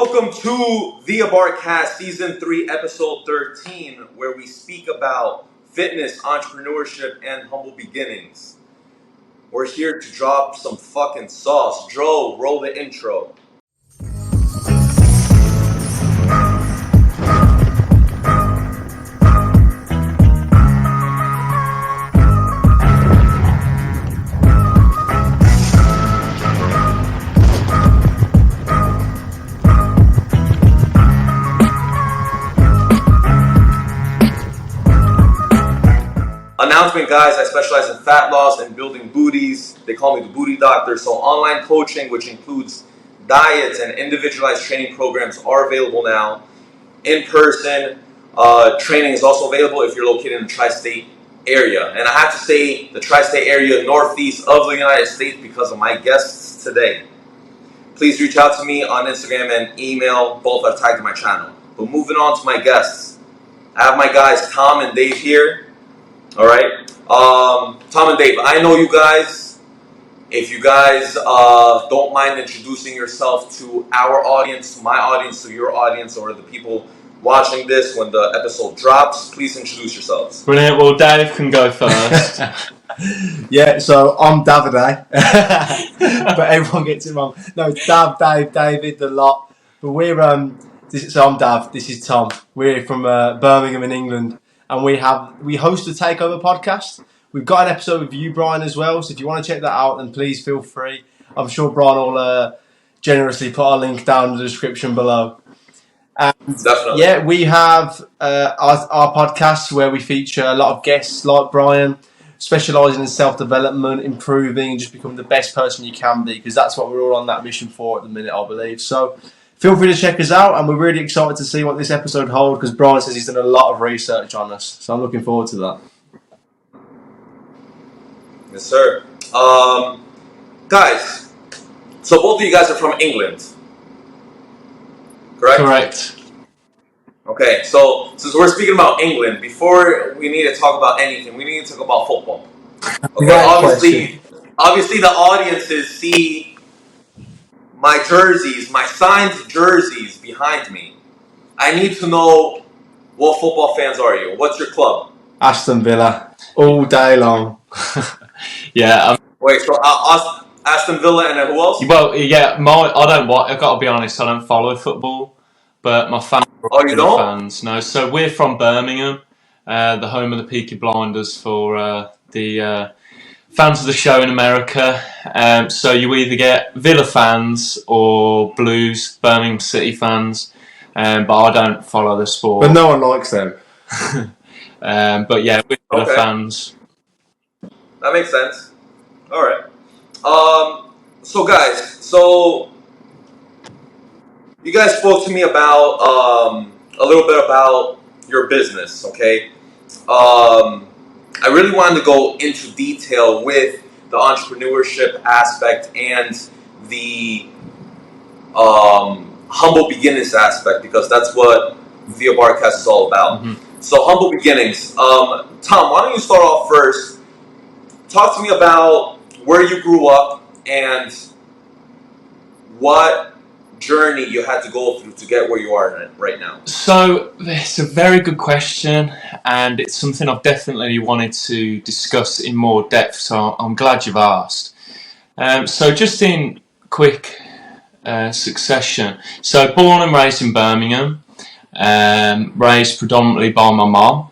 welcome to the Abarca Season 3, Episode 13, where we speak about fitness, entrepreneurship, and humble beginnings. We're here to drop some fucking sauce. Dro, roll the intro. Announcement, guys, I specialize in fat loss and building booties. They call me the booty doctor. So online coaching, which includes diets and individualized training programs, are available now. In-person training is also available if you're located in the tri-state area. And I have to say the tri-state area northeast of the United States because of my guests today. Please reach out to me on Instagram and email. Both are tagged in my channel. But moving on to my guests. I have my guys Tom and Dave here. All right, Tom and Dave, I know you guys. If you guys don't mind introducing yourself to our audience, my audience, to your audience, or the people watching this when the episode drops, please introduce yourselves. Brilliant. Well, Dave can go first. Yeah, so I'm Davide, but everyone gets it wrong. No, it's Dav, Dave, David, the lot. But we're so I'm Dav. This is Tom. We're from Birmingham in England. And we host the Takeover podcast. We've got an episode with you, Brian, as well. So if you want to check that out, then please feel free. I'm sure Brian will generously put our link down in the description below. And definitely. Yeah, we have our podcast where we feature a lot of guests like Brian, specialising in self-development, improving, and just becoming the best person you can be, because that's what we're all on that mission for at the minute, I believe. So feel free to check us out, and we're really excited to see what this episode holds, because Brian says he's done a lot of research on us, so I'm looking forward to that. Yes, sir. Guys, so both of you guys are from England, correct? Correct. Okay, so since we're speaking about England, before we need to talk about anything, we need to talk about football. Okay, Right, obviously the audiences see my jerseys, my signed jerseys behind me. I need to know, what football fans are you? What's your club? Aston Villa, all day long. Yeah. Wait, so Aston Villa and then who else? Well, yeah. I've got to be honest. I don't follow football, but my fans. Oh, you don't? Fans, no. So we're from Birmingham, the home of the Peaky Blinders for the fans of the show in America. So you either get Villa fans or Blues, Birmingham City fans. But I don't follow the sport. But no one likes them. But yeah, we're Villa fans. That makes sense. All right. So guys, you guys spoke to me about a little bit about your business, okay? I really wanted to go into detail with the entrepreneurship aspect and the humble beginnings aspect, because that's what the Abarca is all about. Mm-hmm. So humble beginnings. Tom, why don't you start off first? Talk to me about where you grew up and what journey you had to go through to get where you are right now. So it's a very good question, and it's something I've definitely wanted to discuss in more depth, so I'm glad you've asked. So just in quick succession. So born and raised in Birmingham, raised predominantly by my mum,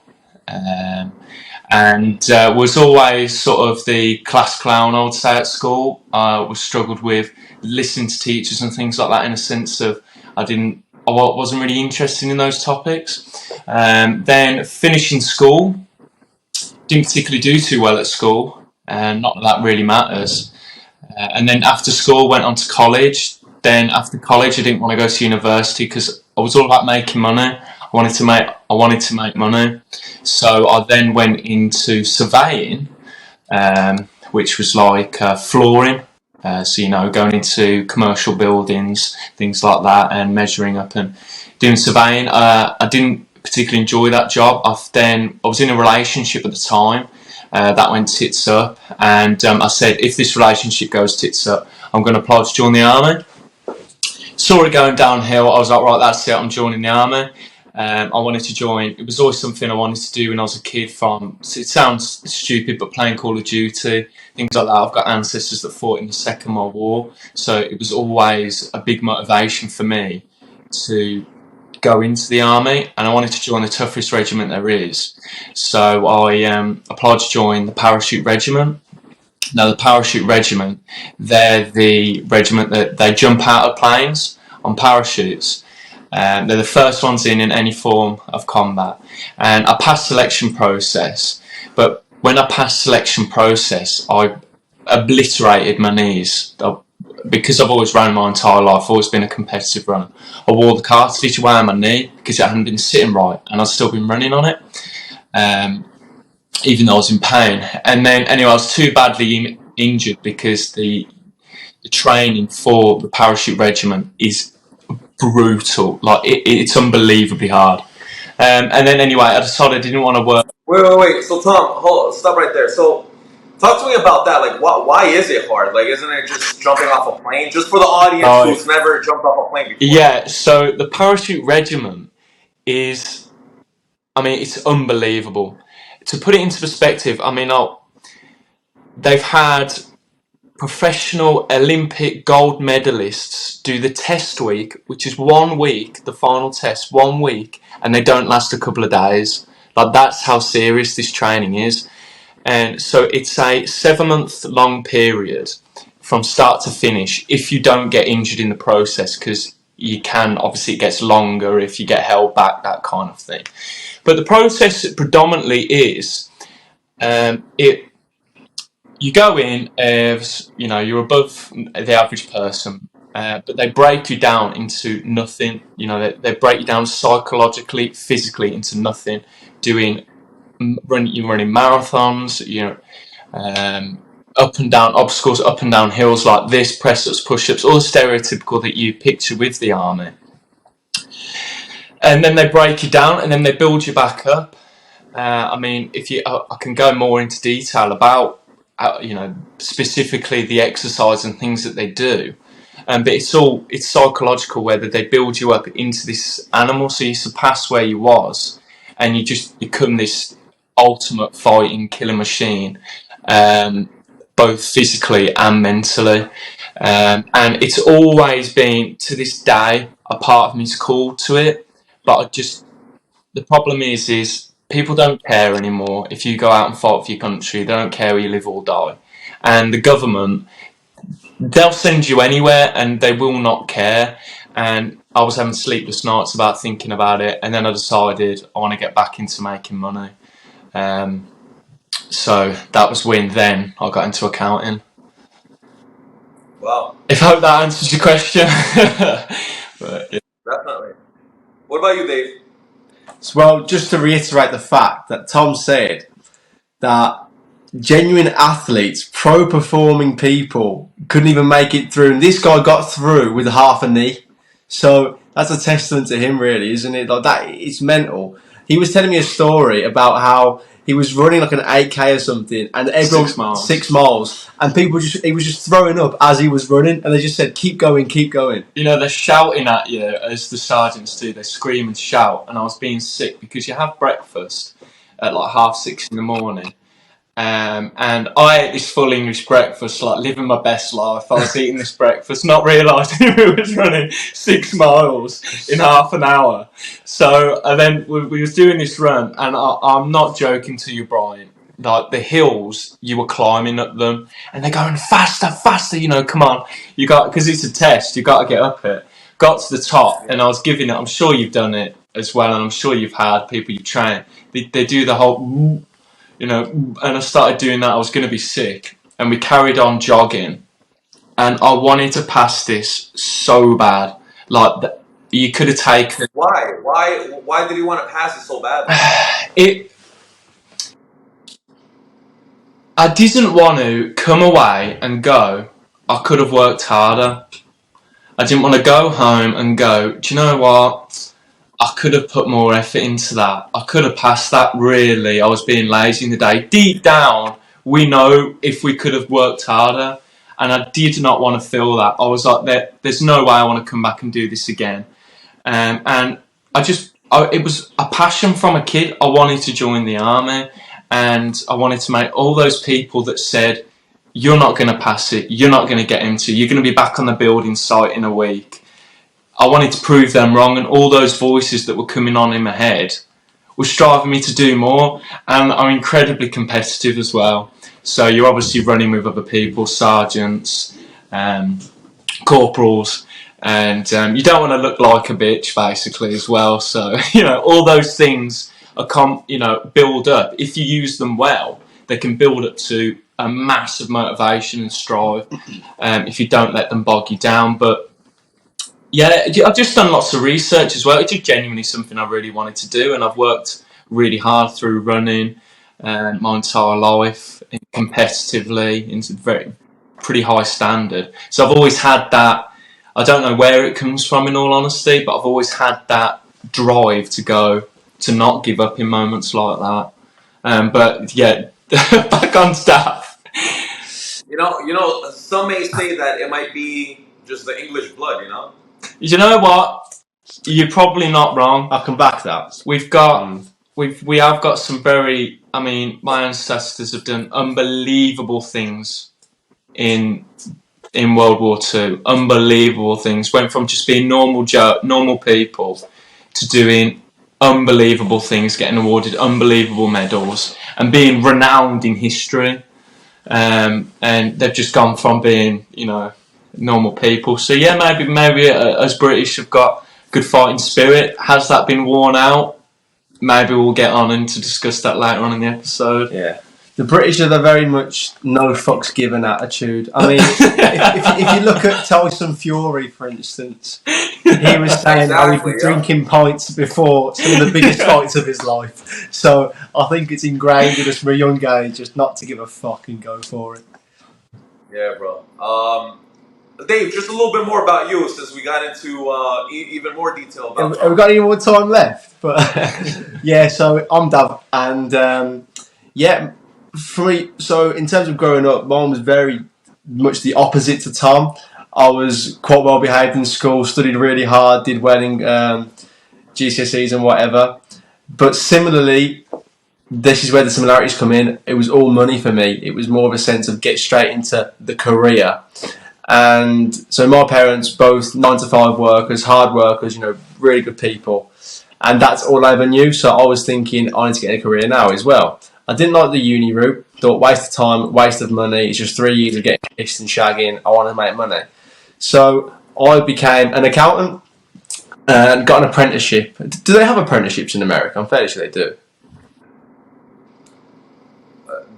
and was always sort of the class clown, I would say, at school. Was struggled with listening to teachers and things like that, in a sense of I wasn't really interested in those topics. Then finishing school, didn't particularly do too well at school, and not that really matters. And then after school, went on to college. Then after college, I didn't want to go to university because I was all about making money. I wanted to make money. So I then went into surveying, which was like flooring. So, going into commercial buildings, things like that, and measuring up and doing surveying. I didn't particularly enjoy that job. I was in a relationship at the time that went tits up, and I said, if this relationship goes tits up, I'm going to apply to join the army. saw it going downhill. I was like, right, that's it. I'm joining the army. I wanted to join. It was always something I wanted to do when I was a kid. It sounds stupid, but playing Call of Duty, things like that. I've got ancestors that fought in the Second World War, so it was always a big motivation for me to go into the army, and I wanted to join the toughest regiment there is. So I applied to join the parachute regiment. Now, the parachute regiment, they're the regiment that they jump out of planes on parachutes. They're the first ones in any form of combat. And I passed selection process, but when I passed selection process, I obliterated my knees. Because I've always run my entire life, always been a competitive runner. I wore the cartilage away on my knee because it hadn't been sitting right, and I'd still been running on it, even though I was in pain. And then, anyway, I was too badly injured because the training for the parachute regiment is brutal. Like, it's unbelievably hard. And then, anyway, I decided I didn't want to work. Wait. So Tom, stop right there. So, talk to me about that. Like, why is it hard? Like, isn't it just jumping off a plane? Just for the audience who's never jumped off a plane before. Yeah. So the parachute regiment is, it's unbelievable. To put it into perspective, they've had professional Olympic gold medalists do the test week, which is 1 week, the final test, 1 week, and they don't last a couple of days. Like, that's how serious this training is. And so it's a 7-month long period from start to finish if you don't get injured in the process, because you can, obviously it gets longer if you get held back, that kind of thing. But the process predominantly is, you go in as, you're above the average person, but they break you down into nothing. They break you down psychologically, physically into nothing. You're running marathons, up and down obstacles, up and down hills like this, press-ups, push-ups, all the stereotypical that you picture with the army. And then they break you down, and then they build you back up. I can go more into detail about, specifically the exercise and things that they do. But it's psychological, whether they build you up into this animal, so you surpass where you was, and you just become this ultimate fighting killer machine, both physically and mentally. And it's always been, to this day, a part of me's called to it. But the problem is people don't care anymore. If you go out and fight for your country, they don't care where you live or die. And the government, they'll send you anywhere and they will not care. And I was having sleepless nights about thinking about it, and then I decided I want to get back into making money. So that was when then I got into accounting. Wow. I hope that answers your question. But, yeah. Definitely. What about you, Dave? Well, just to reiterate the fact that Tom said that genuine athletes, pro-performing people, couldn't even make it through, and this guy got through with half a knee. So that's a testament to him, really, isn't it? Like, that, it's mental. He was telling me a story about how he was running like an 8K or something, and everyone 6 miles, and he was just throwing up as he was running, and they just said, "Keep going, keep going." They're shouting at you as the sergeants do. They scream and shout, and I was being sick because you have breakfast at like 6:30 in the morning. And I ate this full English breakfast, like living my best life. I was eating this breakfast, not realising we was running 6 miles in half an hour. So, and then we was doing this run, and I'm not joking to you, Brian. Like, the hills, you were climbing up them, and they're going faster, come on. Because it's a test, you got to get up it. Got to the top, and I was giving it, I'm sure you've done it as well, and I'm sure you've had people you've trained. They do the whole... and I started doing that. I was going to be sick, and we carried on jogging, and I wanted to pass this so bad. Like, you could have taken... Why did you want to pass it so bad? I didn't want to come away and go, I could have worked harder. I didn't want to go home and go, do you know what? I could have put more effort into that. I could have passed that, really. I was being lazy in the day. Deep down, we know if we could have worked harder. and I did not want to feel that. I was like, there's no way I want to come back and do this again. And it was a passion from a kid. I wanted to join the army, and I wanted to make all those people that said, you're not going to pass it, you're not going to get into, you're going to be back on the building site in a week. I wanted to prove them wrong, and all those voices that were coming on in my head was driving me to do more. And I'm incredibly competitive as well. So you're obviously running with other people, sergeants, corporals, and you don't want to look like a bitch, basically, as well. So, all those things build up. If you use them well, they can build up to a massive motivation and strive, if you don't let them bog you down. But yeah, I've just done lots of research as well. It's just genuinely something I really wanted to do, and I've worked really hard through running my entire life competitively into pretty high standard. So I've always had that. I don't know where it comes from, in all honesty, but I've always had that drive to not give up in moments like that. But yeah, back on staff. Some may say that it might be just the English blood, You know what? You're probably not wrong. I can back that. We have got some my ancestors have done unbelievable things in World War II. Unbelievable things. Went from just being normal people to doing unbelievable things, getting awarded unbelievable medals, and being renowned in history. And they've just gone from being, normal people. So yeah, maybe as British have got good fighting spirit. Has that been worn out? Maybe we'll get on and to discuss that later on in the episode. Yeah. The British are the very much no fucks given attitude. I mean, if you look at Tyson Fury, for instance, he was saying how he'd been drinking pints before some of the biggest fights of his life. So I think it's ingrained in us from a young age just not to give a fuck and go for it. Yeah, bro. Dave, just a little bit more about you, since we got into even more detail about. Have we got any more time left? But yeah, so I'm Dav, and for me, so in terms of growing up, mine was very much the opposite to Tom. I was quite well behaved in school, studied really hard, did well in GCSEs and whatever. But similarly, this is where the similarities come in. It was all money for me. It was more of a sense of get straight into the career. And so my parents, both 9-to-5 workers, hard workers, really good people. And that's all I ever knew. So I was thinking, I need to get a career now as well. I didn't like the uni route. Thought waste of time, waste of money. It's just 3 years of getting pissed and shagging. I want to make money. So I became an accountant and got an apprenticeship. Do they have apprenticeships in America? I'm fairly sure they do.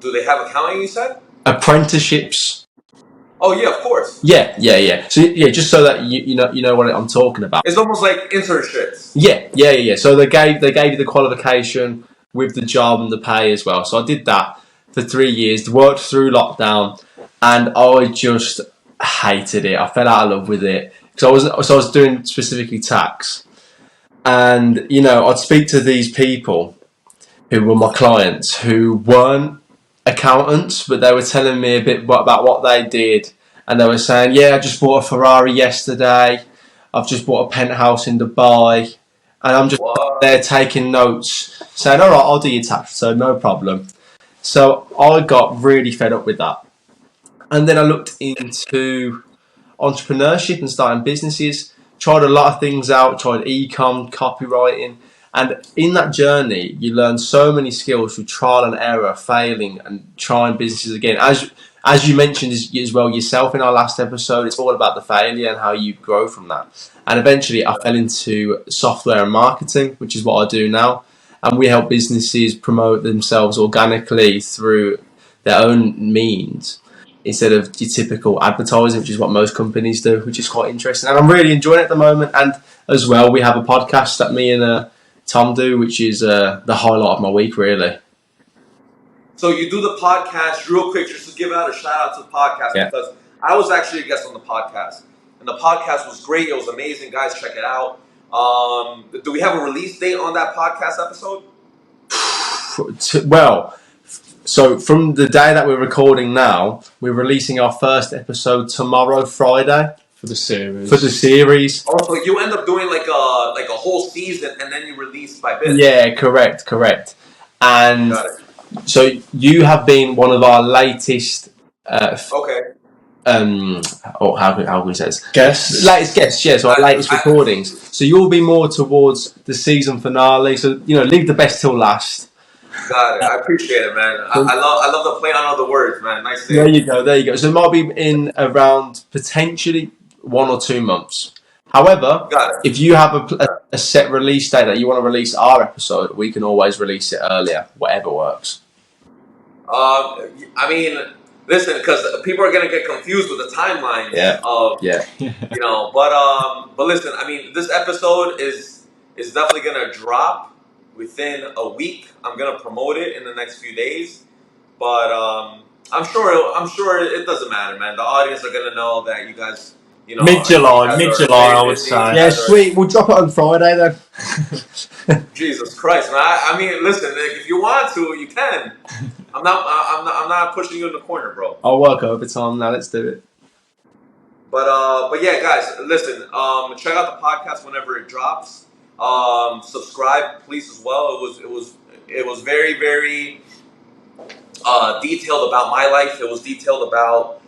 Do they have accounting, you said? Apprenticeships. Oh yeah, of course. Yeah. So yeah, just so that you know what I'm talking about. It's almost like internships. Yeah. So they gave you the qualification with the job and the pay as well. So I did that for 3 years, worked through lockdown, and I just hated it. I fell out of love with it because I was doing specifically tax, and I'd speak to these people who were my clients who weren't accountants, but they were telling me a bit about what they did, and they were saying, yeah, I just bought a Ferrari yesterday, I've just bought a penthouse in Dubai, and I'm just there taking notes, saying, all right, I'll do your tax, so no problem. So I got really fed up with that, and then I looked into entrepreneurship and starting businesses, tried a lot of things out, tried e-com, copywriting. And in that journey, you learn so many skills through trial and error, failing and trying businesses again. As you mentioned as well yourself in our last episode, it's all about the failure and how you grow from that. And eventually I fell into software and marketing, which is what I do now. And we help businesses promote themselves organically through their own means instead of your typical advertising, which is what most companies do, which is quite interesting. And I'm really enjoying it at the moment. And as well, we have a podcast that me and Tom do, which is the highlight of my week, really. So you do the podcast, real quick, just to give out a shout out to the podcast, because I was actually a guest on the podcast, and the podcast was great. It was amazing, guys. Check it out. Do we have a release date on that podcast episode? Well, So from the day that we're recording now, we're releasing our first episode tomorrow, Friday, for the series. Oh, so you end up doing like a whole season, and then you release by bits. Yeah, correct. And Got it. so you have been one of our latest. Okay. How can we say this? Guests. Latest guests, yeah. So our latest recordings. So you'll be more towards the season finale. So leave the best till last. Got it. I appreciate it, man. I love the play on other words, man. Nice thing. There you go. So it might be in around potentially 1 or 2 months. However, if you have a set release date that you want to release our episode, we can always release it earlier. Whatever works. I mean, listen, because people are gonna get confused with the timeline. But listen, I mean, this episode is definitely gonna drop within a week. I'm gonna promote it in the next few days, but I'm sure it doesn't matter, man. The audience are gonna know that you guys, mid-July, I would say. Yeah, sweet. We'll drop it on Friday then. Jesus Christ, man! I mean, listen, if you want to, you can. I'm not pushing you in the corner, bro. I'll work overtime now. Let's do it. But yeah, guys, listen. Check out the podcast whenever it drops. Subscribe, please, as well. It was very, very detailed about my life. It was detailed about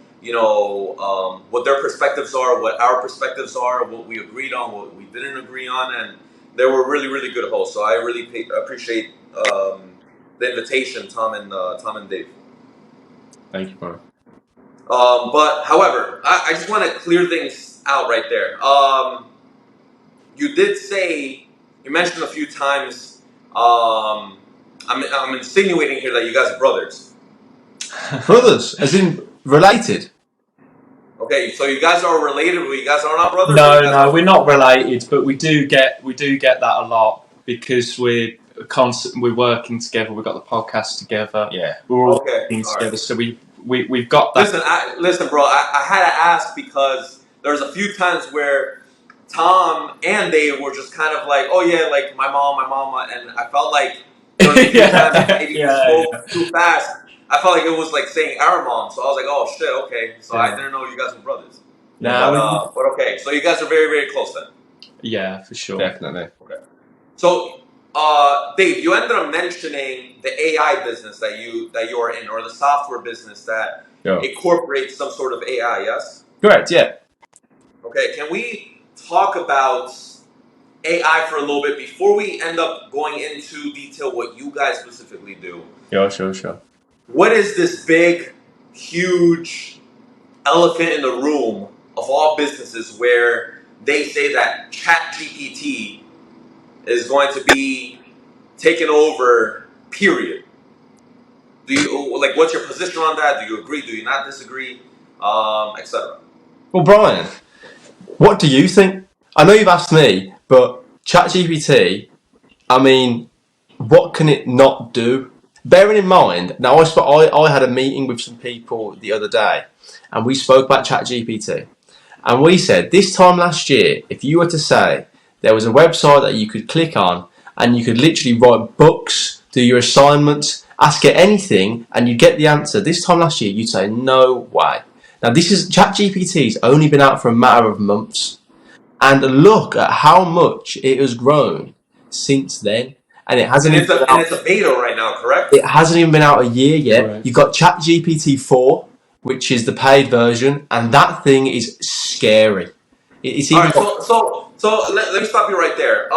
what their perspectives are, what our perspectives are, what we agreed on, what we didn't agree on, and they were really, really good hosts. So I really appreciate the invitation, Tom and Dave. Thank you, bro. But however, I just want to clear things out right there. You mentioned a few times. I'm insinuating here that you guys are brothers. Brothers, as in related. Okay, so you guys are related, but you guys are not brothers. No, we're not related, but we do get that a lot because we're working together. We've got the podcast together. Yeah, we're all working together. Right. So we've got that. Listen, bro. I had to ask because there's a few times where Tom and Dave were just kind of like, oh yeah, like my mama, and I felt like there was a few times maybe spoke too fast. I felt like it was like saying our mom, so I was like, oh shit, okay. So I didn't know you guys were brothers. Nah, but okay, so you guys are very, very close then. Yeah, for sure. Definitely. Okay. So, Dave, you ended up mentioning the AI business that you are in, or the software business that incorporates some sort of AI. Yes. Correct. Yeah. Okay. Can we talk about AI for a little bit before we end up going into detail what you guys specifically do? Yeah, sure. What is this big, huge elephant in the room of all businesses where they say that ChatGPT is going to be taken over, period? Do you what's your position on that? Do you agree? Do you not disagree? Etc. Well, Brian, what do you think? I know you've asked me, but ChatGPT, I mean, what can it not do? Bearing in mind, now I had a meeting with some people the other day, and we spoke about ChatGPT, and we said this time last year, if you were to say there was a website that you could click on, and you could literally write books, do your assignments, ask it anything, and you'd get the answer. This time last year, you'd say no way. Now ChatGPT's only been out for a matter of months, and look at how much it has grown since then. And it hasn't. It's a beta right now, correct? It hasn't even been out a year yet. Correct. You've got ChatGPT 4, which is the paid version, and that thing is scary. It's even. All right, so let me stop you right there.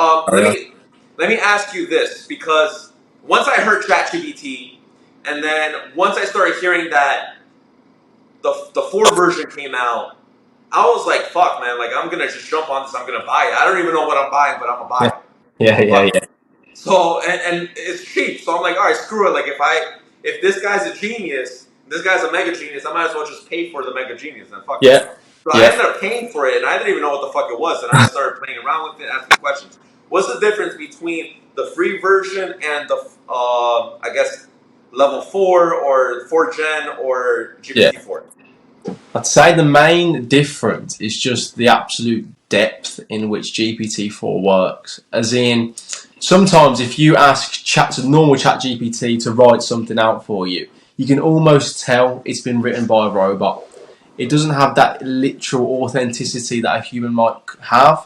Let me ask you this, because once I heard ChatGPT, and then once I started hearing that the 4 version came out, I was like, fuck, man, like I'm gonna just jump on this. I'm gonna buy it. I don't even know what I'm buying, but I'm gonna buy it. Yeah. So and it's cheap, so I'm like, all right, screw it. Like if this guy's a genius, this guy's a mega genius, I might as well just pay for the mega genius and fuck it. So I ended up paying for it, and I didn't even know what the fuck it was, and I started playing around with it, asking questions. What's the difference between the free version and the I guess level 4 or 4 Gen or GPT-4? I'd say the main difference is just the absolute depth in which GPT-4 works. As in, sometimes if you ask normal ChatGPT to write something out for you, you can almost tell it's been written by a robot. It doesn't have that literal authenticity that a human might have.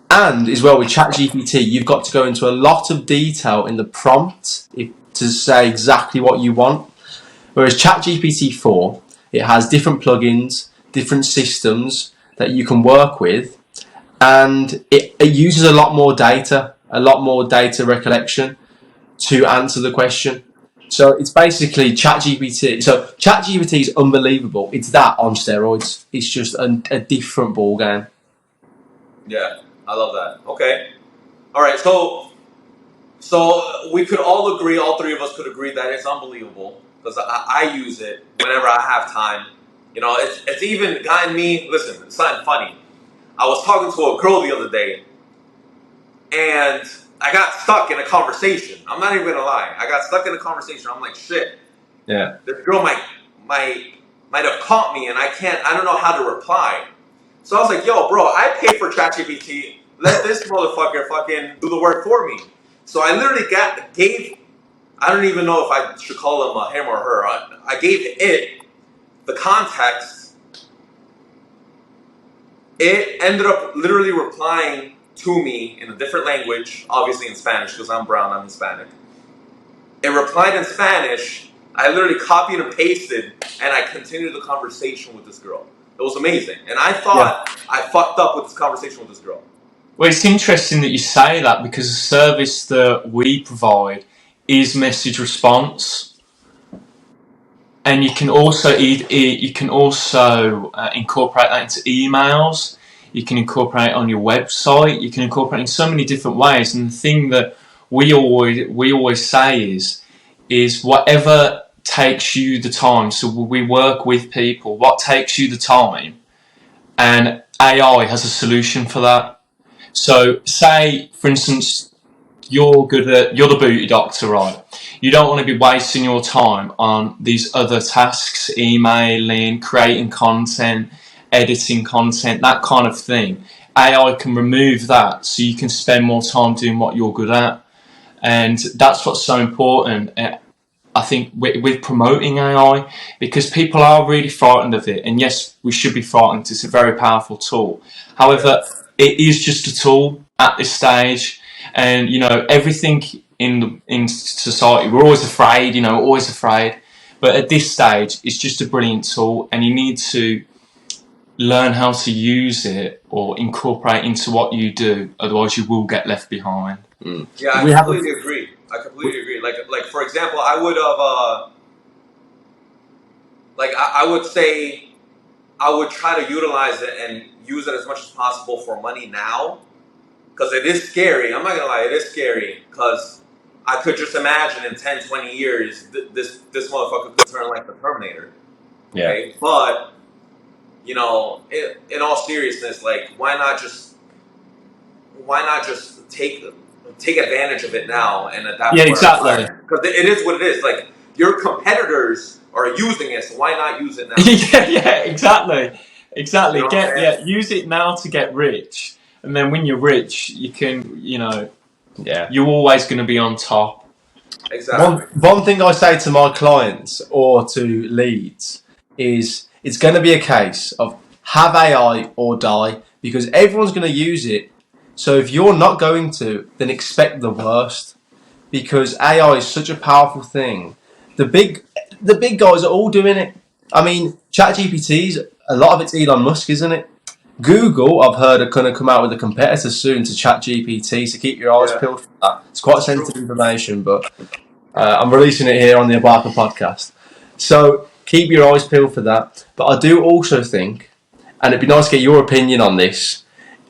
And as well with ChatGPT, you've got to go into a lot of detail in the prompt to say exactly what you want. Whereas ChatGPT 4, it has different plugins, different systems that you can work with, and it uses a lot more data recollection to answer the question. So it's basically ChatGPT. So ChatGPT is unbelievable. It's that on steroids. It's just a different ball game. Yeah, I love that. Okay. All right, so we could all agree, all three of us could agree that it's unbelievable because I use it whenever I have time. You know, it's even gotten me, listen, it's something funny. I was talking to a girl the other day and I got stuck in a conversation. I'm not even going to lie. I got stuck in a conversation. I'm like, shit. Yeah. This girl might have caught me and I don't know how to reply. So I was like, yo, bro, I pay for ChatGPT. Let this motherfucker fucking do the work for me. So I literally gave, I don't even know if I should call him him or her. I gave it the context. It ended up literally replying to me in a different language, obviously in Spanish because I'm brown, I'm Hispanic. It replied in Spanish. I literally copied and pasted, and I continued the conversation with this girl. It was amazing. And I thought I fucked up with this conversation with this girl. Well, it's interesting that you say that because the service that we provide is message response, and you can also incorporate that into emails. You can incorporate it on your website. You can incorporate it in so many different ways. And the thing that we always say is whatever takes you the time. So we work with people. What takes you the time, and AI has a solution for that. So say, for instance, you're the booty doctor, right? You don't want to be wasting your time on these other tasks, emailing, creating content, editing content, that kind of thing. AI can remove that so you can spend more time doing what you're good at. And that's what's so important, I think, with promoting AI, because people are really frightened of it. And yes, we should be frightened. It's a very powerful tool. However, it is just a tool at this stage. And, you know, everything in society, we're always afraid, always afraid. But at this stage, it's just a brilliant tool, and you need to learn how to use it or incorporate into what you do. Otherwise, you will get left behind. Mm. Yeah, I completely agree. Like for example, I would have, I would say, I would try to utilize it and use it as much as possible for money now, because it is scary. I'm not gonna lie, it is scary because I could just imagine in 10, 20 years this motherfucker could turn like the Terminator. Okay, yeah. But in all seriousness, like why not just take advantage of it now and adapt? Yeah, exactly. Because it is what it is. Like your competitors are using it, so why not use it now? yeah, exactly. Use it now to get rich, and then when you're rich, you can, you're always going to be on top. Exactly. One thing I say to my clients or to leads is it's going to be a case of have AI or die, because everyone's going to use it. So if you're not going to, then expect the worst, because AI is such a powerful thing. The big guys are all doing it. I mean, ChatGPT's, a lot of it's Elon Musk, isn't it? Google, I've heard, are going to come out with a competitor soon to ChatGPT, so keep your eyes peeled for that. It's quite sensitive information, but I'm releasing it here on the Abarca podcast. So keep your eyes peeled for that. But I do also think, and it'd be nice to get your opinion on this,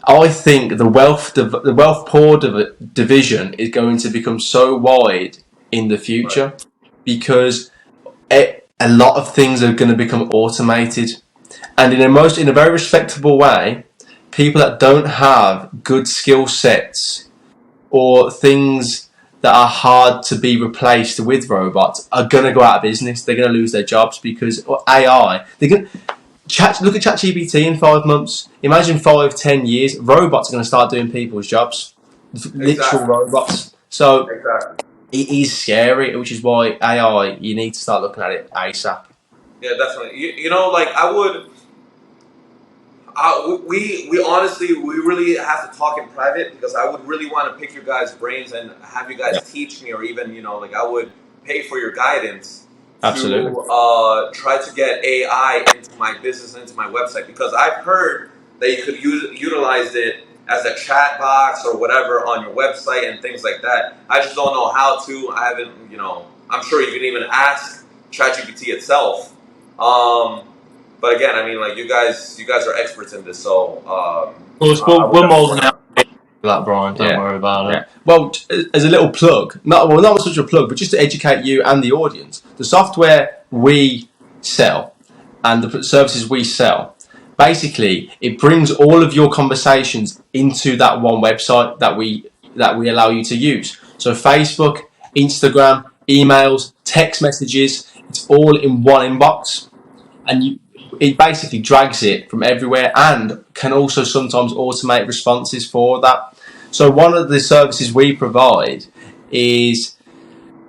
I think the wealth poor division is going to become so wide in the future, because a lot of things are going to become automated, and in a very respectable way, people that don't have good skill sets or things that are hard to be replaced with robots are going to go out of business. They're going to lose their jobs because AI. Look at ChatGPT in 5 months. Imagine 5, 10 years, robots are going to start doing people's jobs. Literal robots. So Exactly. it is scary, which is why AI, you need to start looking at it ASAP. Yeah, definitely. You know, like I would. We honestly, we really have to talk in private because I would really want to pick your guys' brains and have you guys teach me, or even, you know, like I would pay for your guidance Absolutely. to try to get AI into my business, into my website, because I've heard that you could utilize it as a chat box or whatever on your website and things like that. I just don't know how to. I haven't, you know, I'm sure you can even ask ChatGPT itself. But again, I mean, like you guys are experts in this, so We're more than happy for that, Brian. Don't worry about it. Well, as a little plug, not such a plug, but just to educate you and the audience, the software we sell and the services we sell, basically, it brings all of your conversations into that one website that we allow you to use. So Facebook, Instagram, emails, text messages, it's all in one inbox, and it basically drags it from everywhere and can also sometimes automate responses for that. So one of the services we provide is,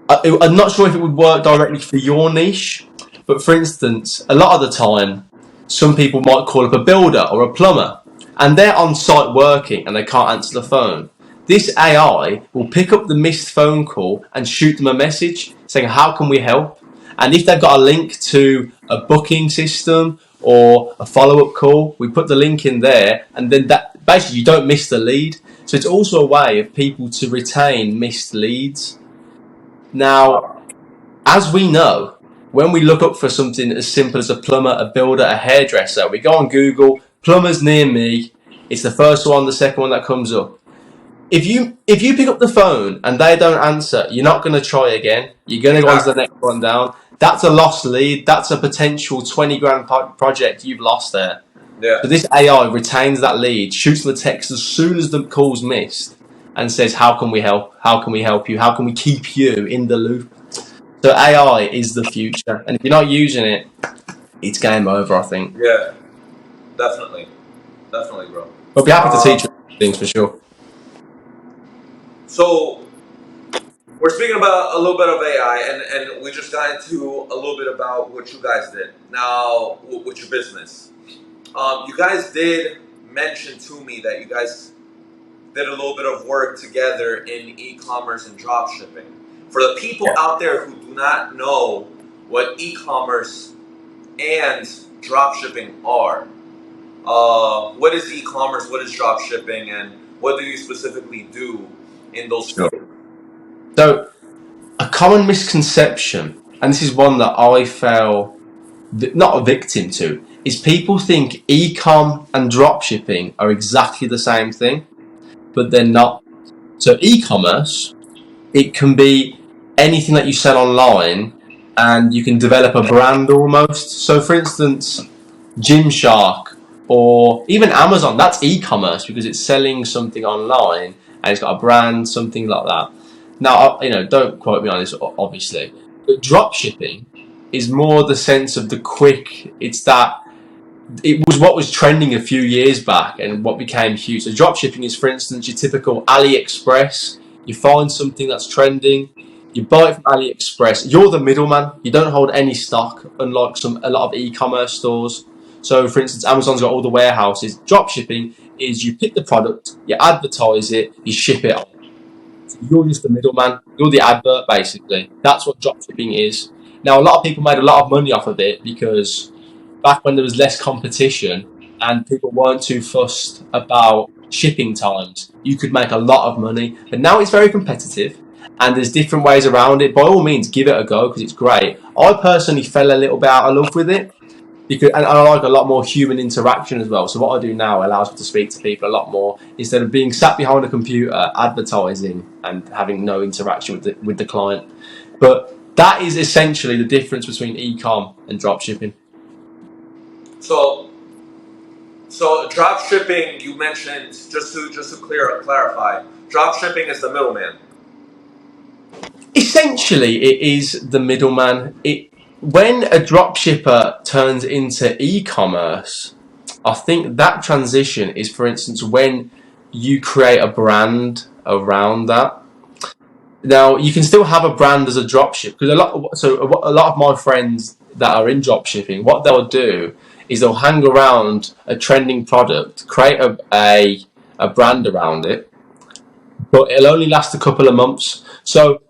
I'm not sure if it would work directly for your niche, but for instance, a lot of the time, some people might call up a builder or a plumber and they're on site working and they can't answer the phone. This AI will pick up the missed phone call and shoot them a message saying, how can we help? And if they've got a link to a booking system or a follow-up call, we put the link in there, and then that basically you don't miss the lead. So it's also a way of people to retain missed leads. Now, as we know, when we look up for something as simple as a plumber, a builder, a hairdresser, we go on Google, plumbers near me, it's the first one, the second one that comes up. If you pick up the phone and they don't answer, you're not going to try again. You're going to go on to the next one down. That's a lost lead. That's a potential 20 grand project you've lost there. Yeah. So this AI retains that lead, shoots the text as soon as the call's missed, and says, how can we help? How can we help you? How can we keep you in the loop? So AI is the future. And if you're not using it, it's game over, I think. Yeah. Definitely. Definitely, bro. But be happy to teach you things for sure. So we're speaking about a little bit of AI, and we just got into a little bit about what you guys did now with your business. You guys did mention to me that you guys did a little bit of work together in e-commerce and dropshipping. For the people out there who do not know what e-commerce and dropshipping are, what is e-commerce, what is dropshipping, and what do you specifically do in those fields? So, a common misconception, and this is one that I fell not a victim to, is people think e-com and dropshipping are exactly the same thing, but they're not. So e-commerce, it can be anything that you sell online, and you can develop a brand almost. So for instance, Gymshark or even Amazon, that's e-commerce because it's selling something online and it's got a brand, something like that. Now, don't quote me on this, obviously, but drop shipping is more the sense of the quick. It was what was trending a few years back and what became huge. So drop shipping is, for instance, your typical AliExpress. You find something that's trending, you buy it from AliExpress. You're the middleman. You don't hold any stock, unlike a lot of e-commerce stores. So, for instance, Amazon's got all the warehouses. Drop shipping is you pick the product, you advertise it, you ship it on. So you're just the middleman. You're the advert, basically. That's what dropshipping is. Now, a lot of people made a lot of money off of it because back when there was less competition and people weren't too fussed about shipping times, you could make a lot of money. But now it's very competitive and there's different ways around it. By all means, give it a go because it's great. I personally fell a little bit out of love with it, and I like a lot more human interaction as well. So what I do now allows me to speak to people a lot more instead of being sat behind a computer advertising and having no interaction with the client. But that is essentially the difference between e-com and dropshipping. So drop shipping, you mentioned, just to clarify, drop shipping is the middleman. Essentially, it is the middleman. when a dropshipper turns into e-commerce, I think that transition is, for instance, when you create a brand around that. Now, you can still have a brand as a dropship, because a lot of my friends that are in dropshipping, what they'll do is they'll hang around a trending product, create a brand around it, but it'll only last a couple of months. So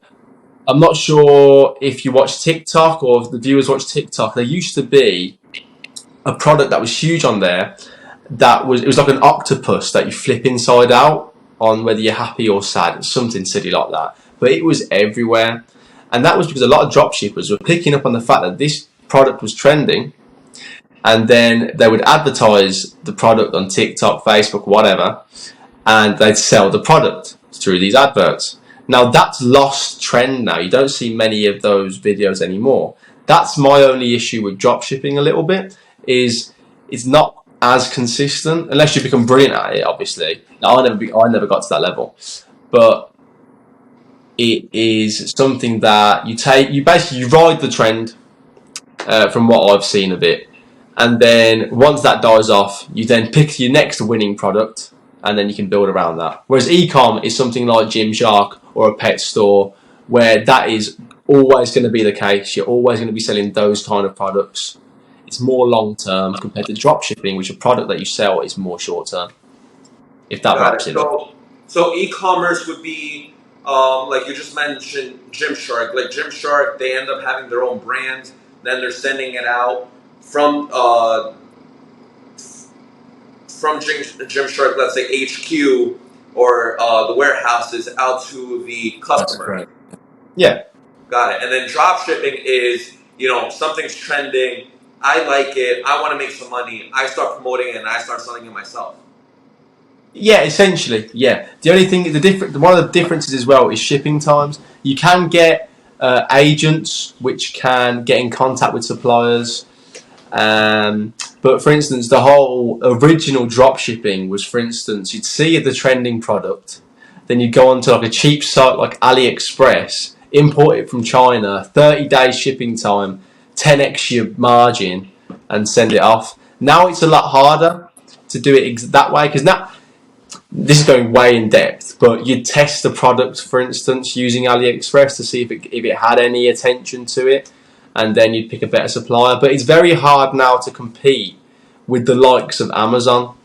I'm not sure if you watch TikTok or if the viewers watch TikTok. There used to be a product that was huge on there it was like an octopus that you flip inside out on whether you're happy or sad, something silly like that. But it was everywhere, and that was because a lot of dropshippers were picking up on the fact that this product was trending, and then they would advertise the product on TikTok, Facebook, whatever, and they'd sell the product through these adverts. Now that's lost trend now. You don't see many of those videos anymore. That's my only issue with dropshipping a little bit, is it's not as consistent unless you become brilliant at it, obviously. I never got to that level. But it is something that you basically ride the trend, from what I've seen of it. And then once that dies off, you then pick your next winning product, and then you can build around that. Whereas e-com is something like Gymshark or a pet store, where that is always going to be the case. You're always going to be selling those kind of products. It's more long term compared to drop shipping, which a product that you sell is more short term. If that wraps it up. So e-commerce would be like you just mentioned, Gymshark. Like Gymshark, they end up having their own brand. Then they're sending it out from Gymshark, let's say HQ or the warehouses, out to the customer. That's right. Yeah. Got it. And then drop shipping is, something's trending. I like it. I want to make some money. I start promoting it and I start selling it myself. Yeah, essentially. Yeah. The only thing, one of the differences as well is shipping times. You can get agents which can get in contact with suppliers. But for instance, the whole original drop shipping was, for instance, you'd see the trending product, then you'd go onto like a cheap site like AliExpress, import it from China, 30 days shipping time, 10x your margin, and send it off. Now it's a lot harder to do it that way, because now, this is going way in depth, but you'd test the product, for instance, using AliExpress to see if it had any attention to it, and then you'd pick a better supplier. But it's very hard now to compete with the likes of Amazon,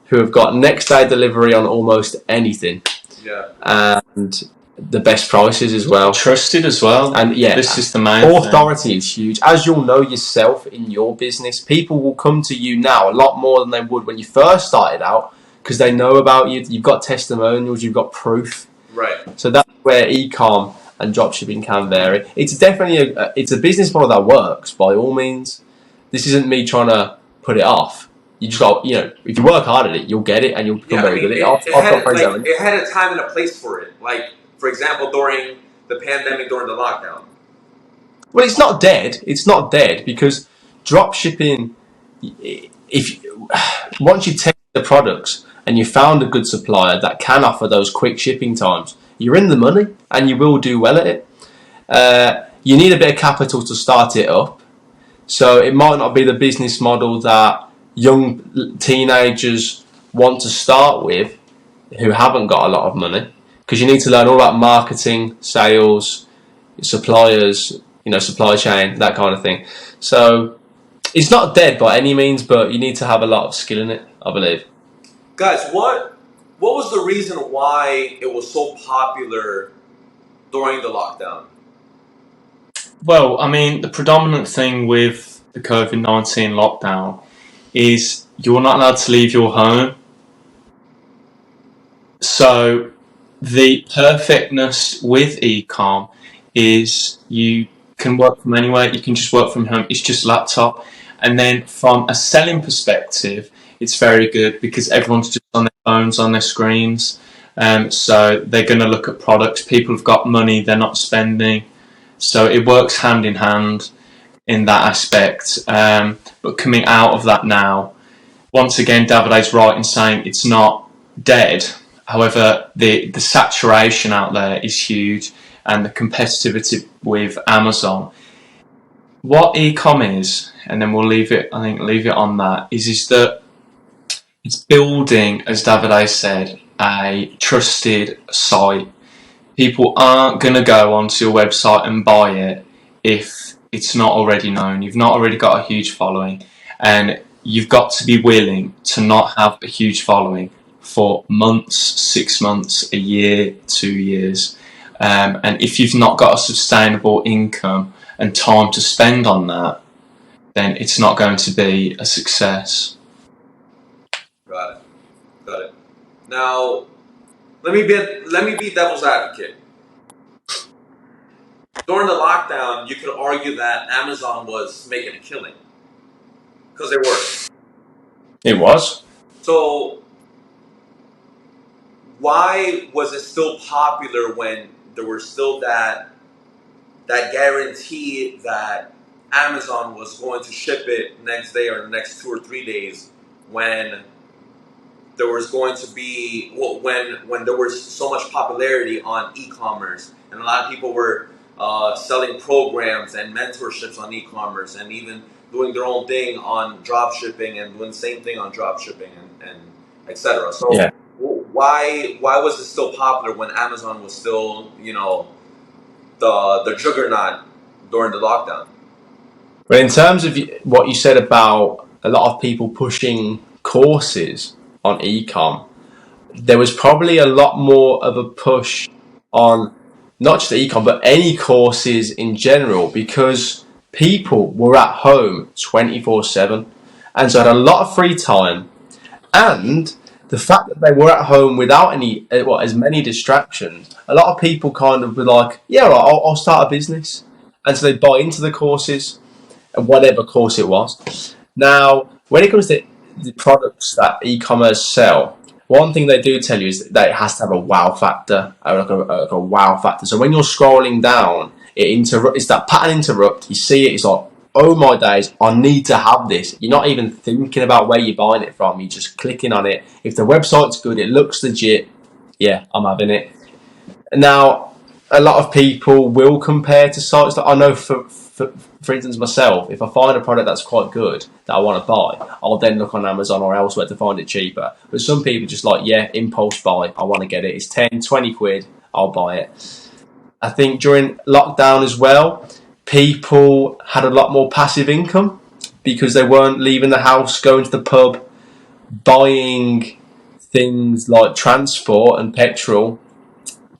who have got next day delivery on almost anything. Yeah. And the best prices as well. Trusted as well. And yeah, this is the main authority thing. is huge. As you'll know yourself in your business, people will come to you now a lot more than they would when you first started out, because they know about you. You've got testimonials, you've got proof. Right. So that's where e-com and dropshipping can vary. It's definitely it's a business model that works, by all means. This isn't me trying to put it off. You just got, if you work hard at it, you'll get it, and you'll become very good at it. It had a time and a place for it. Like, for example, during the pandemic, during the lockdown. Well, it's not dead. It's not dead, because dropshipping, once you take the products and you found a good supplier that can offer those quick shipping times, you're in the money and you will do well at it. You need a bit of capital to start it up. So it might not be the business model that young teenagers want to start with who haven't got a lot of money, because you need to learn all about marketing, sales, suppliers, supply chain, that kind of thing. So it's not dead by any means, but you need to have a lot of skill in it, I believe. Guys, what was the reason why it was so popular during the lockdown? Well, I mean, the predominant thing with the COVID-19 lockdown is you're not allowed to leave your home. So the perfectness with e-com is you can work from anywhere. You can just work from home. It's just laptop. And then from a selling perspective, it's very good because everyone's just on their phones, on their screens. So they're going to look at products. People have got money, they're not spending. So it works hand in hand in that aspect. But coming out of that now, once again, Davide's right in saying it's not dead. However, the saturation out there is huge, and the competitivity with Amazon. what e-com is, and then we'll leave it on that, is that it's building, as Davide said, a trusted site. People aren't going to go onto your website and buy it if it's not already known. You've not already got a huge following, and you've got to be willing to not have a huge following for months, 6 months, a year, 2 years. And if you've not got a sustainable income and time to spend on that, then it's not going to be a success. Got it. Now, let me be devil's advocate. During the lockdown, you could argue that Amazon was making a killing because they were. It was. So, why was it still popular when there was still that guarantee that Amazon was going to ship it next day or the next 2 or 3 days, when there was going to be when there was so much popularity on e-commerce, and a lot of people were selling programs and mentorships on e-commerce, and even doing their own thing on dropshipping and doing the same thing on dropshipping and etc. So Yeah. why was it still popular when Amazon was still, the juggernaut during the lockdown? But in terms of what you said about a lot of people pushing courses on ecom, there was probably a lot more of a push on not just ecom but any courses in general, because people were at home 24/7 and so had a lot of free time, and the fact that they were at home without as many distractions, a lot of people kind of were like, yeah, right, I'll start a business, and so they buy into the courses, whatever course it was. Now, when it comes to the products that e-commerce sell, one thing they do tell you is that it has to have a wow factor, like a wow factor. So when you're scrolling down, it's that pattern interrupt. You see it, it's like, oh my days, I need to have this. You're not even thinking about where you're buying it from. You're just clicking on it. If the website's good, it looks legit, yeah, I'm having it. Now, a lot of people will compare to sites that I know, for instance, myself, if I find a product that's quite good that I want to buy, I'll then look on Amazon or elsewhere to find it cheaper. But some people just like, yeah, impulse buy, I want to get it. It's 10, 20 quid, I'll buy it. I think during lockdown as well, people had a lot more passive income because they weren't leaving the house, going to the pub, buying things like transport and petrol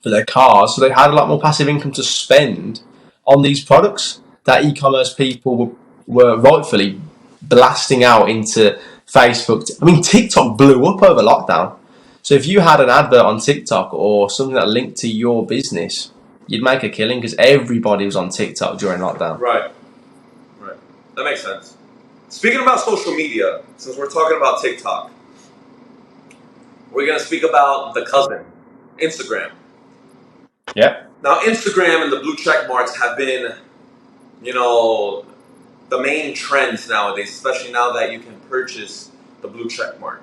for their cars. So they had a lot more passive income to spend on these products that e-commerce people were rightfully blasting out into Facebook. I mean, TikTok blew up over lockdown. So if you had an advert on TikTok or something that linked to your business, you'd make a killing because everybody was on TikTok during lockdown. Right. That makes sense. Speaking about social media, since we're talking about TikTok, we're going to speak about the cousin, Instagram. Yeah. Now, Instagram and the blue check marks have been, the main trends nowadays, especially now that you can purchase the blue check mark.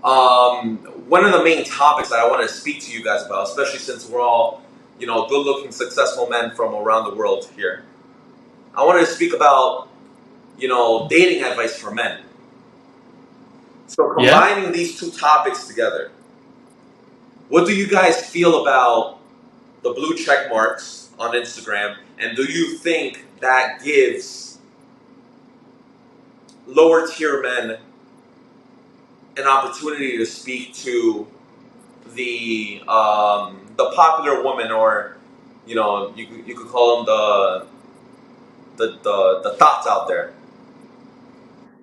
One of the main topics that I want to speak to you guys about, especially since we're all, good-looking, successful men from around the world here, I wanted to speak about, dating advice for men. So combining these two topics together, what do you guys feel about the blue check marks on Instagram, and do you think that gives lower tier men an opportunity to speak to the popular woman, or you could call them the thoughts out there?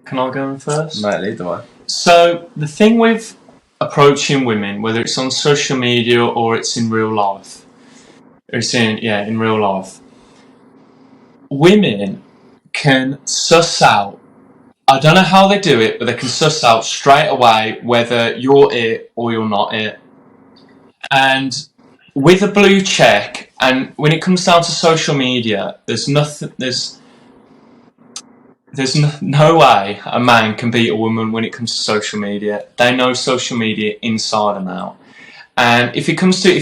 Can I go in first? Mate, lead the way. So the thing with approaching women, whether it's on social media or it's in real life, in real life, women can suss out. I don't know how they do it, but they can suss out straight away whether you're it or you're not it. And with a blue check, and when it comes down to social media, there's no way a man can beat a woman when it comes to social media. They know social media inside and out. And if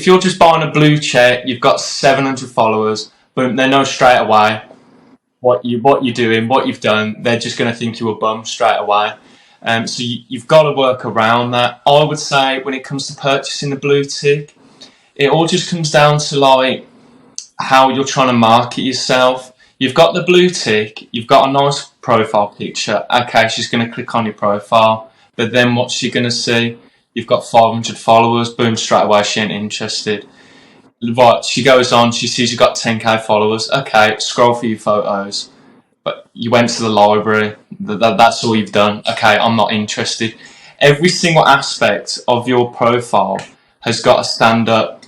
you're just buying a blue check, you've got 700 followers, boom, they know straight away what you're doing, what you've done, they're just going to think you're a bum straight away. So you've got to work around that. I would say when it comes to purchasing the blue tick, it all just comes down to like how you're trying to market yourself. You've got the blue tick, you've got a nice profile picture. Okay, she's going to click on your profile, but then what's she going to see? You've got 500 followers, boom, straight away she ain't interested. Right, she goes on, she sees you've got 10k followers. Okay, scroll for your photos. But you went to the library, that's all you've done. Okay, I'm not interested. Every single aspect of your profile has got to stand up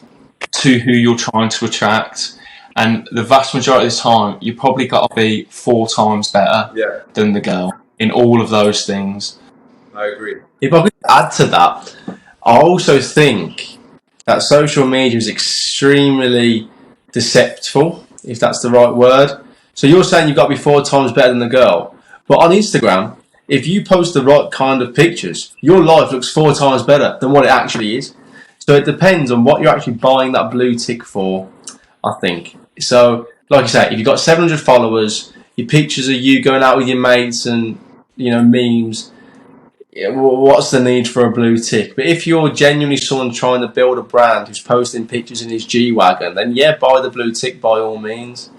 to who you're trying to attract. And the vast majority of the time, you probably got to be 4 times better Yeah, than the girl in all of those things. I agree. If I could add to that, I also think that social media is extremely deceptive, if that's the right word. So you're saying you've got to be 4 times better than the girl, but on Instagram, if you post the right kind of pictures, your life looks 4 times better than what it actually is. So it depends on what you're actually buying that blue tick for, I think. So, like I say, if you've got 700 followers, your pictures of you going out with your mates and, memes, yeah, what's the need for a blue tick? But if you're genuinely someone trying to build a brand who's posting pictures in his G-Wagon, then yeah, buy the blue tick by all means.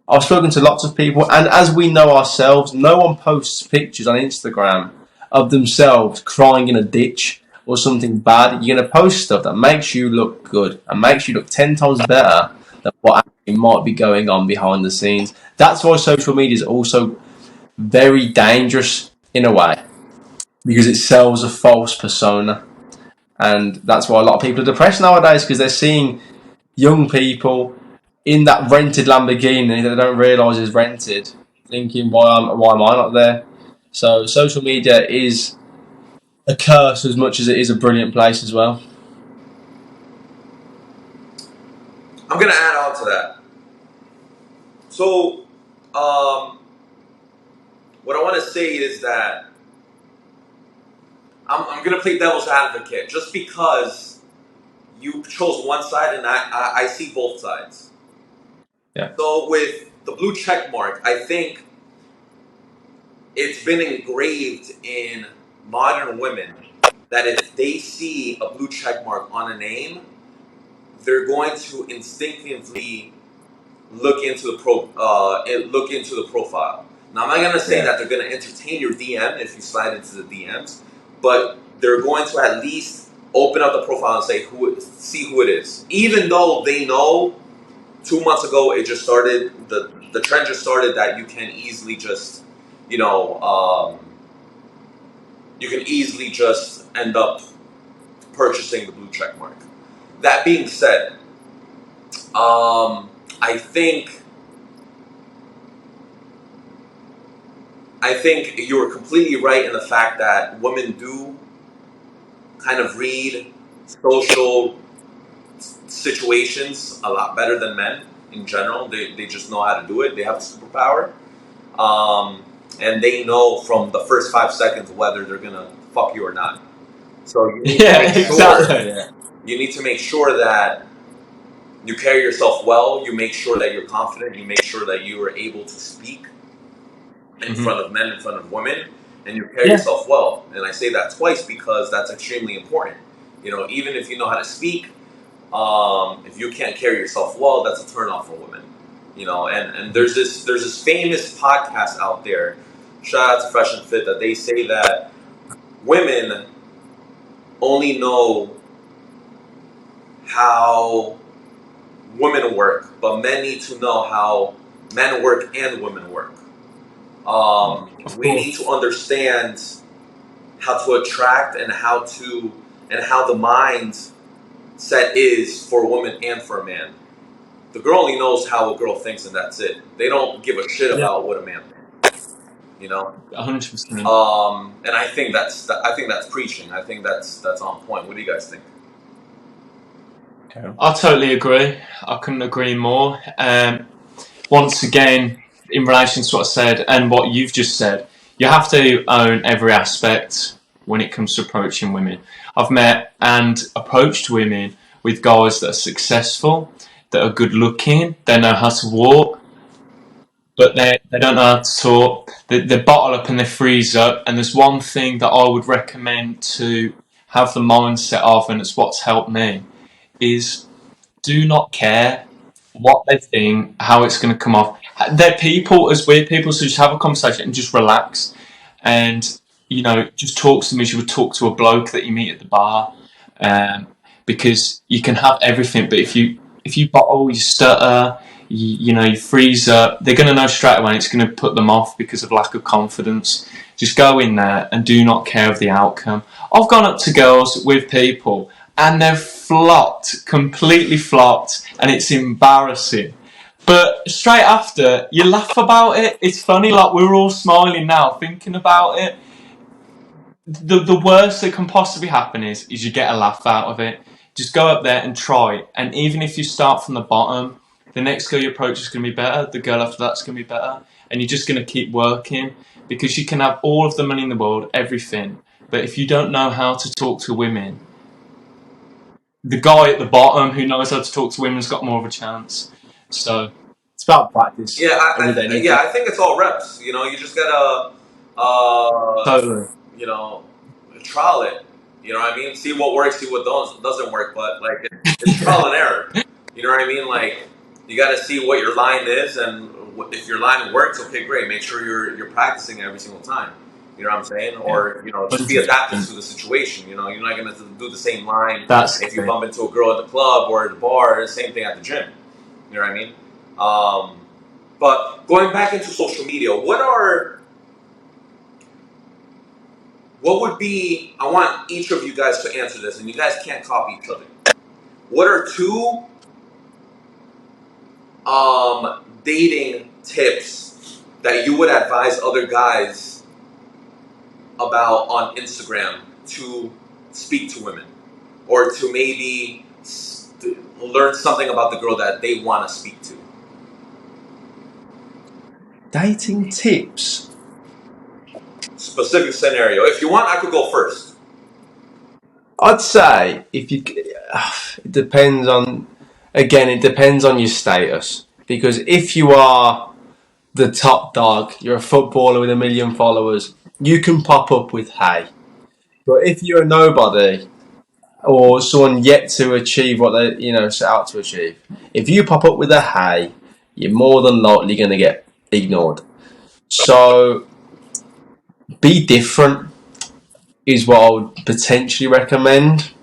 I've spoken to lots of people, and as we know ourselves, no one posts pictures on Instagram of themselves crying in a ditch or something bad. You're going to post stuff that makes you look good and makes you look 10 times better than what actually might be going on behind the scenes. That's why social media is also very dangerous in a way, because it sells a false persona. And that's why a lot of people are depressed nowadays, because they're seeing young people in that rented Lamborghini that they don't realise is rented, thinking, why am I not there? So social media is a curse as much as it is a brilliant place as well. I'm gonna add on to that. So, what I want to say is that I'm gonna play devil's advocate, just because you chose one side and I see both sides. Yeah. So with the blue check mark, I think it's been engraved in modern women that if they see a blue check mark on a name, they're going to instinctively look into the profile. Now, I'm not gonna say that they're gonna entertain your DM if you slide into the DMs, but they're going to at least open up the profile and see who it is, even though they know 2 months ago it just started. The trend just started that you can easily just, you can easily just end up purchasing the blue check mark. That being said, I think you're completely right in the fact that women do kind of read social situations a lot better than men in general. They just know how to do it. They have a superpower. And they know from the first 5 seconds whether they're going to fuck you or not. So you need to make sure, you need to make sure that you carry yourself well. You make sure that you're confident. You make sure that you are able to speak in front of men, in front of women, and you carry yourself well. And I say that twice because that's extremely important. Even if you know how to speak, if you can't carry yourself well, that's a turn off for women. And there's this famous podcast out there, shout out to Fresh and Fit, that they say that women only know how women work, but men need to know how men work and women work. We need to understand how to attract and how the mindset is for a woman and for a man. The girl only knows how a girl thinks, and that's it. They don't give a shit about what a man thinks. 100%. And I think that's preaching. I think that's on point. What do you guys think? I totally agree. I couldn't agree more. Once again, in relation to what I said and what you've just said, you have to own every aspect when it comes to approaching women. I've met and approached women with guys that are successful, that are good looking, they know how to walk, but they don't know how to talk. They bottle up and they freeze up. And there's one thing that I would recommend to have the mindset of, and it's what's helped me, is do not care what they think, how it's going to come off. They're people as we're people, so just have a conversation and just relax. And, just talk to them as you would talk to a bloke that you meet at the bar. Because you can have everything, but if you bottle, you stutter, you freeze up, they're going to know straight away, and it's going to put them off because of lack of confidence. Just go in there and do not care of the outcome. I've gone up to girls with people and they've flopped, completely flopped, and it's embarrassing. But straight after, you laugh about it. It's funny, like we're all smiling now thinking about it. The worst that can possibly happen is you get a laugh out of it. Just go up there and try. And even if you start from the bottom, the next girl you approach is going to be better. The girl after that's going to be better. And you're just going to keep working, because you can have all of the money in the world, everything. But if you don't know how to talk to women, the guy at the bottom who knows how to talk to women has got more of a chance. So It's about practice. Yeah, I think it's all reps. You just gotta, totally. trial it. You know what I mean? See what works, see what doesn't work. But like, it's trial and error. You know what I mean? Like, you gotta see what your line is, and if your line works, okay, great. Make sure you're practicing every single time. You know what I'm saying? Or just be adapted to the situation. You're not gonna do the same line if you bump into a girl at the club or at the bar. The same thing at the gym. You know what I mean? But going back into social media, what would be, I want each of you guys to answer this, and you guys can't copy each other. What are two dating tips that you would advise other guys about on Instagram to speak to women? Or to maybe learn something about the girl that they want to speak to? Dating tips. Specific scenario. If you want, I could go first. I'd say it depends on your status. Because if you are the top dog, you're a footballer with 1 million followers, you can pop up with hey. But if you're a nobody or someone yet to achieve what they set out to achieve, if you pop up with a hey, you're more than likely going to get ignored. So be different is what I would potentially recommend.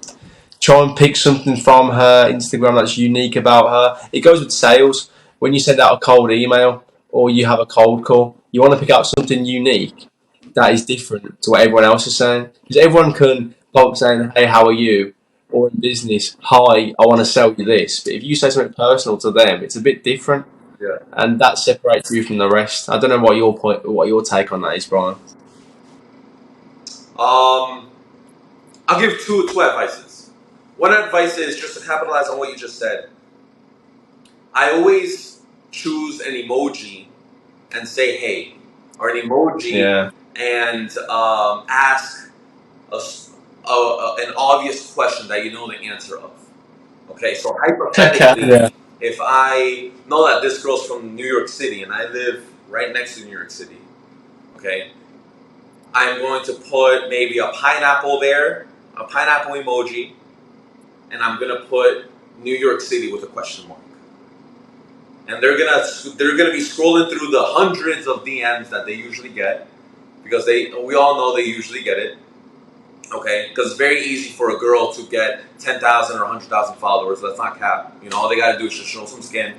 Try and pick something from her Instagram that's unique about her. It goes with sales. When you send out a cold email or you have a cold call, you want to pick out something unique that is different to what everyone else is saying. Because everyone can pop saying, hey, how are you? Or in business, hi, I want to sell you this. But if you say something personal to them, it's a bit different. Yeah. And that separates you from the rest. I don't know what your take on that is, Brian. I'll give two advices. One advice is just to capitalize on what you just said. I always choose an emoji and say hey, or an emoji and ask an obvious question that you know the answer of. Okay, so hypothetically, if I know that this girl's from New York City and I live right next to New York City, okay, I'm going to put maybe a pineapple there, a pineapple emoji, and I'm gonna put New York City with a question mark. And they're gonna be scrolling through the hundreds of DMs that they usually get, because we all know they usually get it. Okay, because it's very easy for a girl to get 10,000 or 100,000 followers. Let's not cap. All they gotta do is just show some skin.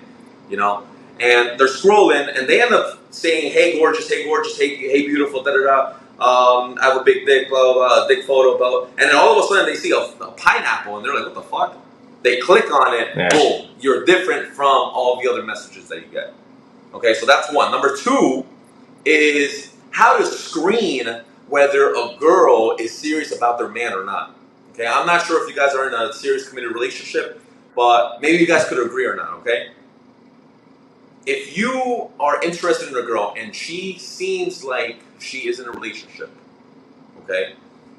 And they're scrolling, and they end up saying, "Hey, gorgeous. Hey, gorgeous. Hey, beautiful. Da da da. I have a big dick. Blah blah blah. Dick photo. Blah." And then all of a sudden, they see a pineapple, and they're like, "What the fuck?" They click on it. Yeah. Boom. You're different from all the other messages that you get. Okay, so that's one. Number two is how to screen whether a girl is serious about their man or not. Okay, I'm not sure if you guys are in a serious committed relationship, but maybe you guys could agree or not, okay? If you are interested in a girl and she seems like she is in a relationship, okay,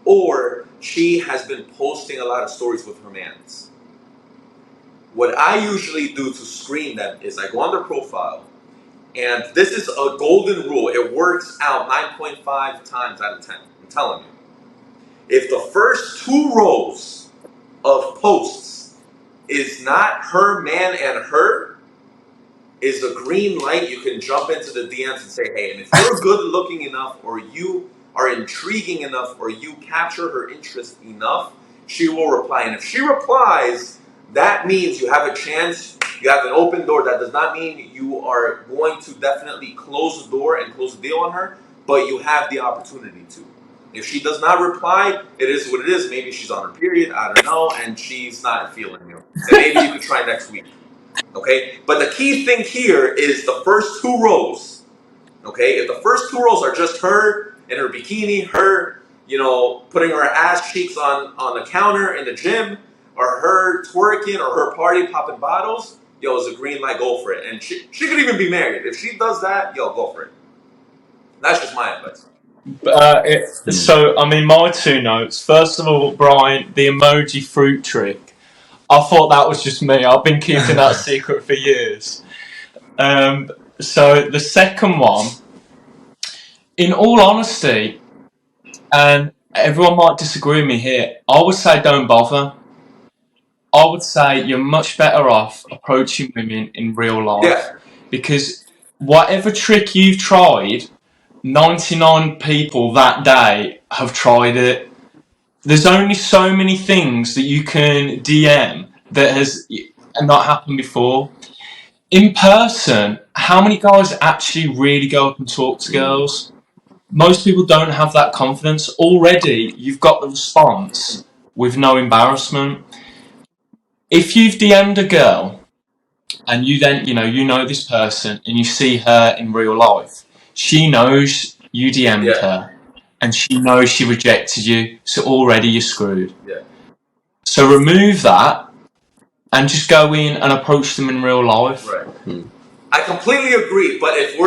or she has been posting a lot of stories with her mans, what I usually do to screen them is I go on their profile And this is a golden rule. It works out 9.5 times out of 10. I'm telling you. If the first 2 rows of posts is not her, man, and her, is a green light, you can jump into the DMs and say, hey, and if you're good looking enough, or you are intriguing enough, or you capture her interest enough, she will reply. And if she replies, that means you have a chance, you have an open door. That does not mean you are going to definitely close the door and close the deal on her, but you have the opportunity to. If she does not reply, it is what it is. Maybe she's on her period, I don't know, and she's not feeling you. And maybe you could try next week. Okay? But the key thing here is the first 2 rows. Okay? If the first 2 rows are just her in her bikini, her, putting her ass cheeks on the counter in the gym, or her twerking, or her party popping bottles, it's a green light, go for it. And she could even be married. If she does that, go for it. That's just my advice. So, I mean, my 2 notes. First of all, Brian, the emoji fruit trick. I thought that was just me. I've been keeping that secret for years. So the second one, in all honesty, and everyone might disagree with me here, I would say don't bother. I would say you're much better off approaching women in real life. Yeah. Because whatever trick you've tried, 99 people that day have tried it. There's only so many things that you can DM that has not happened before. In person, how many guys actually really go up and talk to girls? Most people don't have that confidence. Already, you've got the response with no embarrassment. If you've DM'd a girl and you then, you know this person and you see her in real life, she knows you DM'd her and she knows she rejected you, so already you're screwed. Yeah. So remove that and just go in and approach them in real life. Right. I completely agree, but if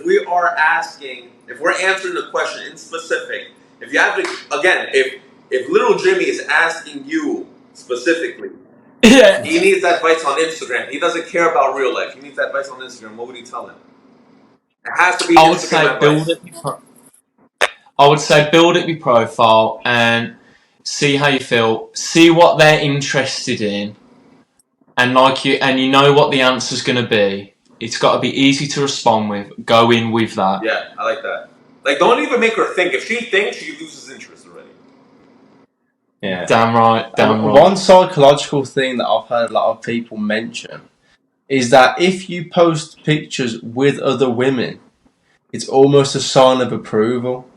we are answering the question in specific, if you have to, again, if little Jimmy is asking you specifically, he needs advice on Instagram. He doesn't care about real life. He needs advice on Instagram. What would you tell him? It has to be Instagram advice. I would say build up your profile and see how you feel. See what they're interested in, and you know what the answer's going to be. It's got to be easy to respond with. Go in with that. Yeah, I like that. Like, don't even make her think. If she thinks, she loses interest already. Yeah. Damn right. One psychological thing that I've heard a lot of people mention is that if you post pictures with other women, it's almost a sign of approval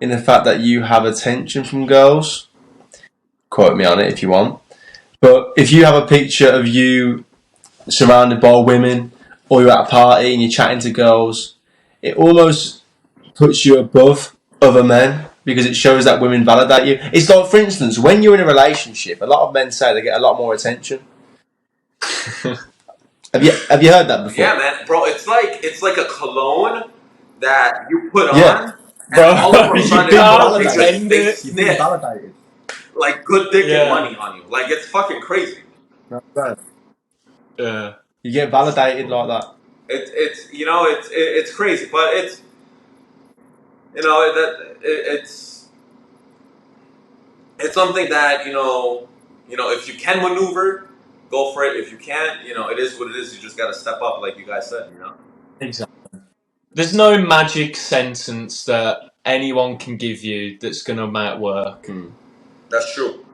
in the fact that you have attention from girls. Quote me on it if you want. But if you have a picture of you surrounded by women, or you're at a party and you're chatting to girls, it almost puts you above other men because it shows that women validate you. It's like, for instance, when you're in a relationship, a lot of men say they get a lot more attention. Have you heard that before? Yeah, man, bro. It's like a cologne that you put on, and all of a sudden they sniff validated. like good dick and money on you. Like, it's fucking crazy. You get validated like that. It's crazy, but it's something that if you can maneuver, go for it. If you can't, it is what it is. You just got to step up, like you guys said. Exactly. There's no magic sentence that anyone can give you that's going to make it work. That's true.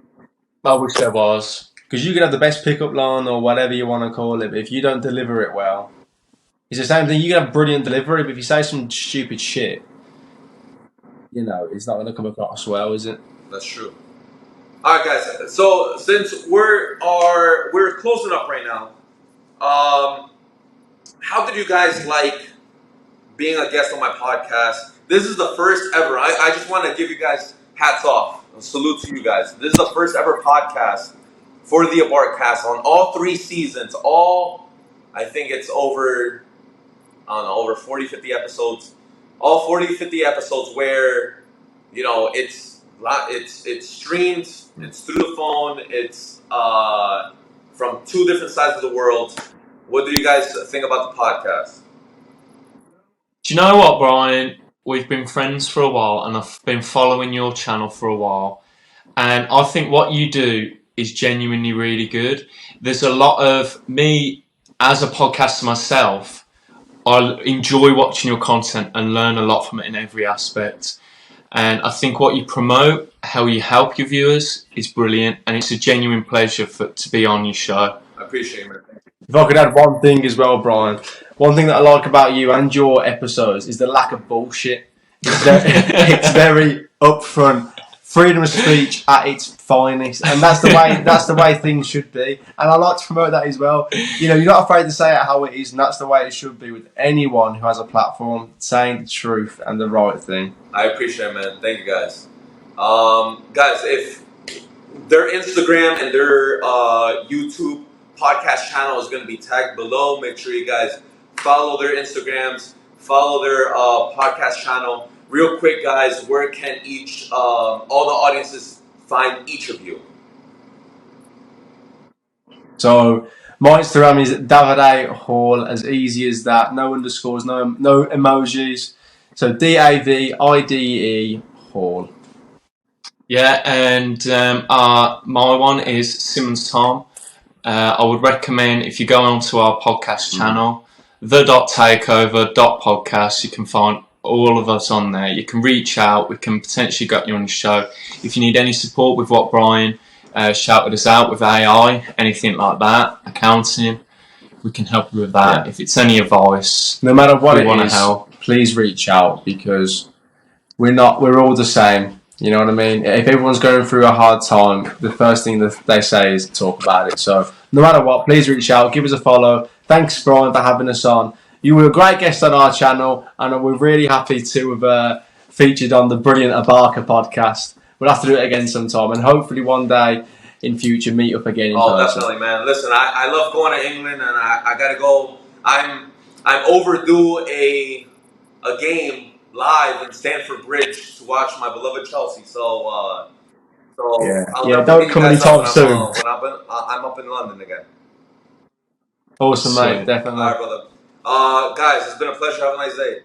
I wish there was. Because you could have the best pickup line or whatever you want to call it, but if you don't deliver it well, it's the same thing. You can have brilliant delivery, but if you say some stupid shit, it's not going to come across well, is it? That's true. All right, guys. So since we're closing up right now, how did you guys like being a guest on my podcast? This is the first ever. I just want to give you guys hats off. A salute to you guys. This is the first ever podcast for the Abarca on all 3 seasons. I think it's over 40, 50 episodes. All 40, 50 episodes where, it's streamed, it's through the phone, it's from 2 different sides of the world. What do you guys think about the podcast? Do you know what, Brian? We've been friends for a while, and I've been following your channel for a while. And I think what you do is genuinely really good. There's a lot of me as a podcaster myself. I enjoy watching your content and learn a lot from it in every aspect. And I think what you promote, how you help your viewers, is brilliant. And it's a genuine pleasure to be on your show. I appreciate it, man. If I could add one thing as well, Brian, one thing that I like about you and your episodes is the lack of bullshit. It's very upfront, freedom of speech at its finest, and that's the way things should be. And I like to promote that as well. You know, you're not afraid to say it how it is, and that's the way it should be with anyone who has a platform, saying the truth and the right thing. I appreciate it, man. Thank you, guys. Guys, if their Instagram and their YouTube podcast channel is going to be tagged below, make sure you guys follow their Instagrams, follow their podcast channel. Real quick, guys, where can all the audiences find each of you? So my Instagram is Davide Hall, as easy as that. No underscores, no emojis. So DAVIDE Hall. Yeah, and my one is Simmons Tom. I would recommend, if you go onto our podcast channel, the.takeover.podcast, you can find all of us on there. You can reach out. We can potentially get you on the show. If you need any support with what Brian shouted us out with AI, anything like that, accounting, we can help you with that. Yeah. If it's any advice, no matter what we want to help. Please reach out, because we're all the same. You know what I mean? If everyone's going through a hard time, the first thing that they say is talk about it. So no matter what, please reach out, give us a follow. Thanks, Brian, for having us on. You were a great guest on our channel, and we're really happy to have featured on the brilliant Abarca podcast. We'll have to do it again sometime, and hopefully one day in future meet up again in person. Definitely, man. Listen, I love going to England, and I gotta go. I'm overdue a game live in Stamford Bridge to watch my beloved Chelsea. So don't come anytime soon. When I'm up in London again. Awesome, mate. Definitely. All right, brother. Guys, it's been a pleasure. Have a nice day.